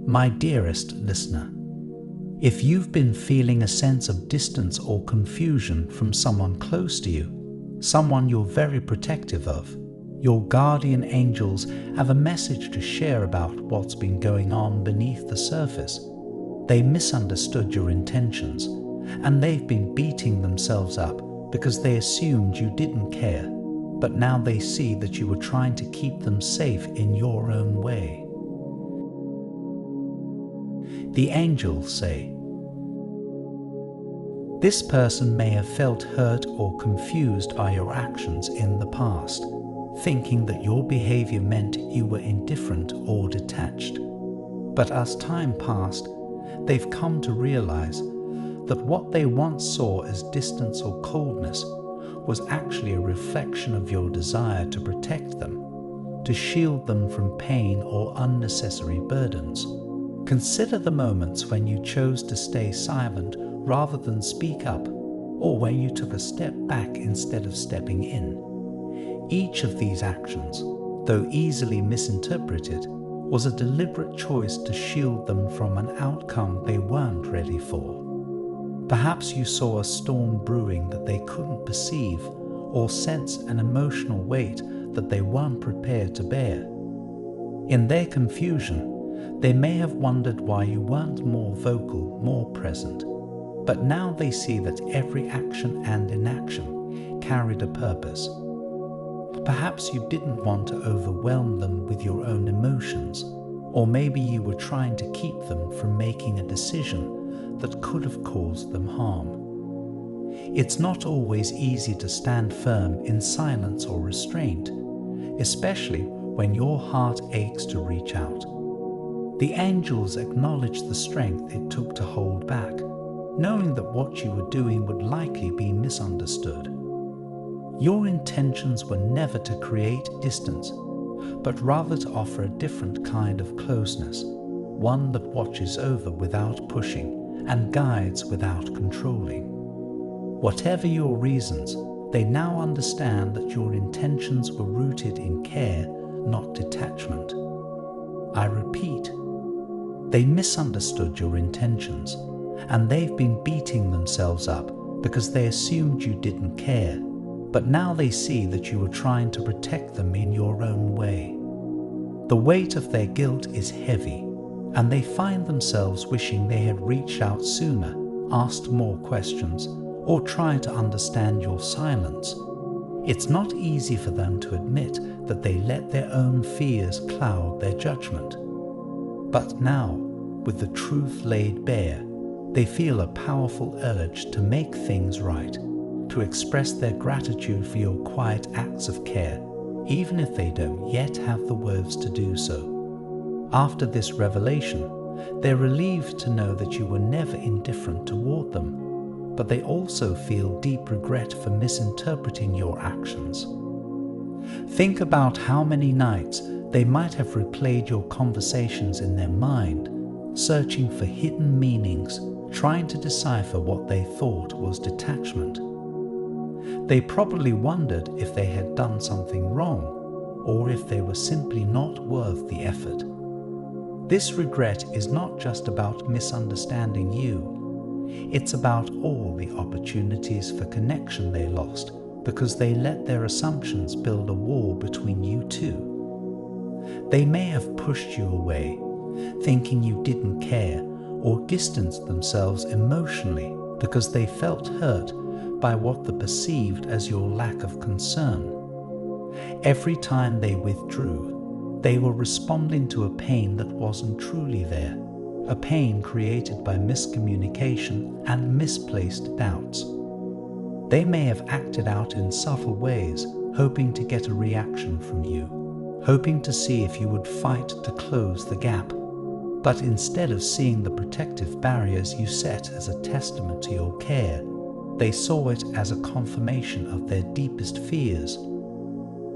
My dearest listener, if you've been feeling a sense of distance or confusion from someone close to you, someone you're very protective of, your guardian angels have a message to share about what's been going on beneath the surface. They misunderstood your intentions, and they've been beating themselves up because they assumed you didn't care, but now they see that you were trying to keep them safe in your own way. The angels say, this person may have felt hurt or confused by your actions in the past, thinking that your behavior meant you were indifferent or detached. But as time passed, they've come to realize that what they once saw as distance or coldness was actually a reflection of your desire to protect them, to shield them from pain or unnecessary burdens. Consider the moments when you chose to stay silent rather than speak up, or when you took a step back instead of stepping in. Each of these actions, though easily misinterpreted, was a deliberate choice to shield them from an outcome they weren't ready for. Perhaps you saw a storm brewing that they couldn't perceive, or sense an emotional weight that they weren't prepared to bear. In their confusion, they may have wondered why you weren't more vocal, more present. But now they see that every action and inaction carried a purpose. Perhaps you didn't want to overwhelm them with your own emotions, or maybe you were trying to keep them from making a decision that could have caused them harm. It's not always easy to stand firm in silence or restraint, especially when your heart aches to reach out. The angels acknowledge the strength it took to hold back, knowing that what you were doing would likely be misunderstood. Your intentions were never to create distance, but rather to offer a different kind of closeness, one that watches over without pushing and guides without controlling. Whatever your reasons, they now understand that your intentions were rooted in care, not detachment. I repeat, they misunderstood your intentions, and they've been beating themselves up because they assumed you didn't care, but now they see that you were trying to protect them in your own way. The weight of their guilt is heavy, and they find themselves wishing they had reached out sooner, asked more questions, or tried to understand your silence. It's not easy for them to admit that they let their own fears cloud their judgment. But now, with the truth laid bare, they feel a powerful urge to make things right, to express their gratitude for your quiet acts of care, even if they don't yet have the words to do so. After this revelation, they're relieved to know that you were never indifferent toward them, but they also feel deep regret for misinterpreting your actions. Think about how many nights they might have replayed your conversations in their mind, searching for hidden meanings, trying to decipher what they thought was detachment. They probably wondered if they had done something wrong, or if they were simply not worth the effort. This regret is not just about misunderstanding you. It's about all the opportunities for connection they lost because they let their assumptions build a wall between you two. They may have pushed you away, thinking you didn't care, or distanced themselves emotionally because they felt hurt by what they perceived as your lack of concern. Every time they withdrew, they were responding to a pain that wasn't truly there, a pain created by miscommunication and misplaced doubts. They may have acted out in subtle ways, hoping to get a reaction from you, hoping to see if you would fight to close the gap. But instead of seeing the protective barriers you set as a testament to your care, they saw it as a confirmation of their deepest fears.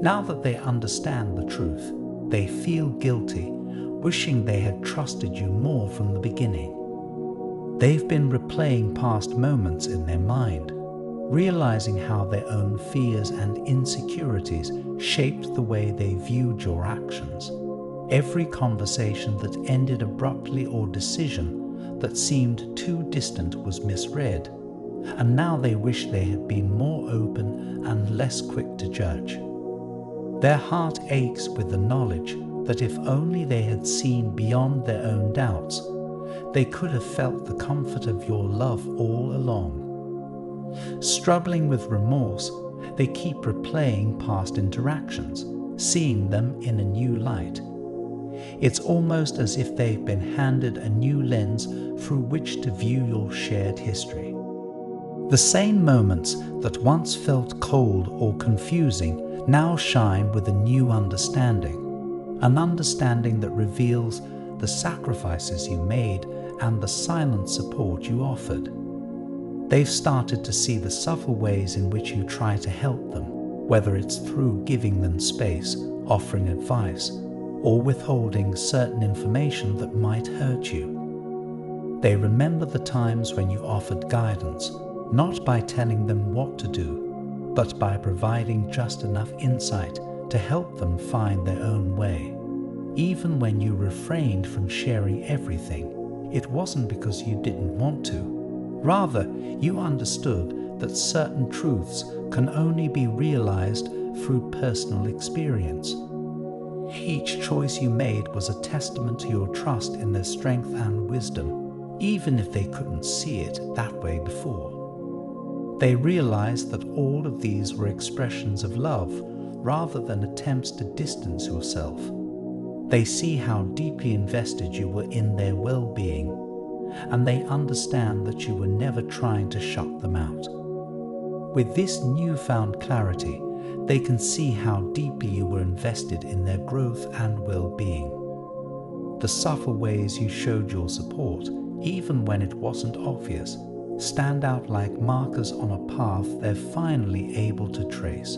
Now that they understand the truth, they feel guilty, wishing they had trusted you more from the beginning. They've been replaying past moments in their mind, realizing how their own fears and insecurities shaped the way they viewed your actions. Every conversation that ended abruptly or decision that seemed too distant was misread, and now they wish they had been more open and less quick to judge. Their heart aches with the knowledge that if only they had seen beyond their own doubts, they could have felt the comfort of your love all along. Struggling with remorse, they keep replaying past interactions, seeing them in a new light. It's almost as if they've been handed a new lens through which to view your shared history. The same moments that once felt cold or confusing now shine with a new understanding, an understanding that reveals the sacrifices you made and the silent support you offered. They've started to see the subtle ways in which you try to help them, whether it's through giving them space, offering advice, or withholding certain information that might hurt you. They remember the times when you offered guidance, not by telling them what to do, but by providing just enough insight to help them find their own way. Even when you refrained from sharing everything, it wasn't because you didn't want to. Rather, you understood that certain truths can only be realized through personal experience. Each choice you made was a testament to your trust in their strength and wisdom, even if they couldn't see it that way before. They realized that all of these were expressions of love rather than attempts to distance yourself. They see how deeply invested you were in their well-being, and they understand that you were never trying to shut them out. With this newfound clarity, they can see how deeply you were invested in their growth and well-being. The subtle ways you showed your support, even when it wasn't obvious, stand out like markers on a path they're finally able to trace.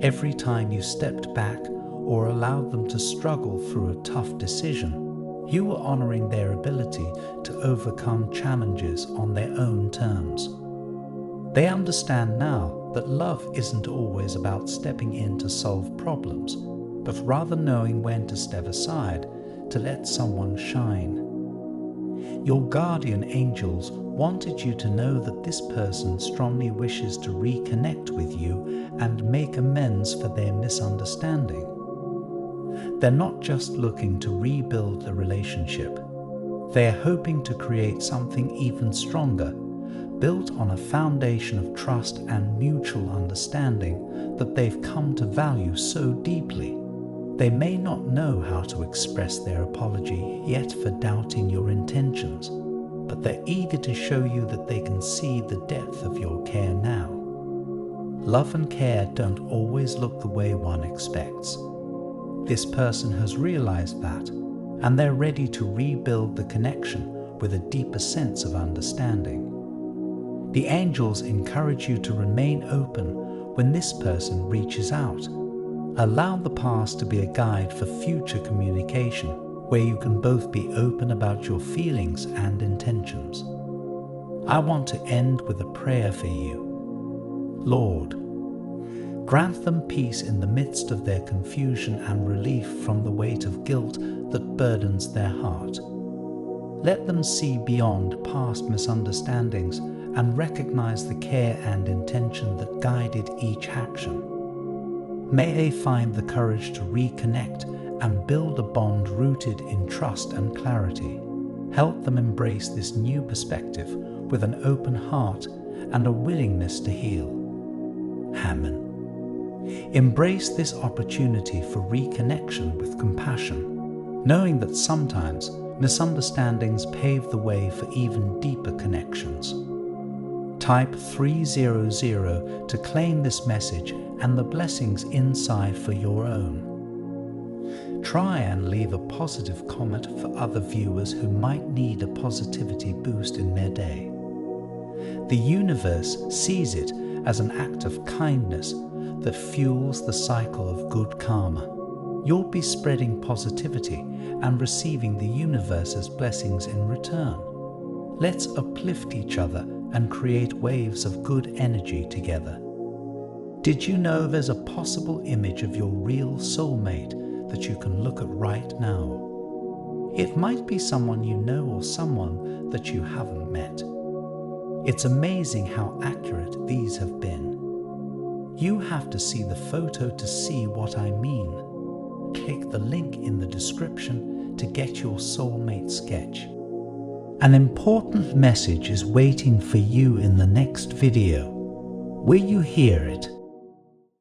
Every time you stepped back or allowed them to struggle through a tough decision, you were honoring their ability to overcome challenges on their own terms. They understand now that love isn't always about stepping in to solve problems, but rather knowing when to step aside to let someone shine. Your guardian angels wanted you to know that this person strongly wishes to reconnect with you and make amends for their misunderstanding. They're not just looking to rebuild the relationship. They're hoping to create something even stronger, built on a foundation of trust and mutual understanding that they've come to value so deeply. They may not know how to express their apology yet for doubting your intentions, but they're eager to show you that they can see the depth of your care now. Love and care don't always look the way one expects. This person has realized that, and they're ready to rebuild the connection with a deeper sense of understanding. The angels encourage you to remain open when this person reaches out. Allow the past to be a guide for future communication, where you can both be open about your feelings and intentions. I want to end with a prayer for you. Lord, grant them peace in the midst of their confusion and relief from the weight of guilt that burdens their heart. Let them see beyond past misunderstandings and recognize the care and intention that guided each action. May they find the courage to reconnect and build a bond rooted in trust and clarity. Help them embrace this new perspective with an open heart and a willingness to heal. Amen. Embrace this opportunity for reconnection with compassion, knowing that sometimes misunderstandings pave the way for even deeper connections. Type 300 to claim this message and the blessings inside for your own. Try and leave a positive comment for other viewers who might need a positivity boost in their day. The universe sees it as an act of kindness that fuels the cycle of good karma. You'll be spreading positivity and receiving the universe's blessings in return. Let's uplift each other and create waves of good energy together. Did you know there's a possible image of your real soulmate that you can look at right now. It might be someone you know or someone that you haven't met. It's amazing how accurate these have been. You have to see the photo to see what I mean. Click the link in the description to get your soulmate sketch. An important message is waiting for you in the next video. Will you hear it?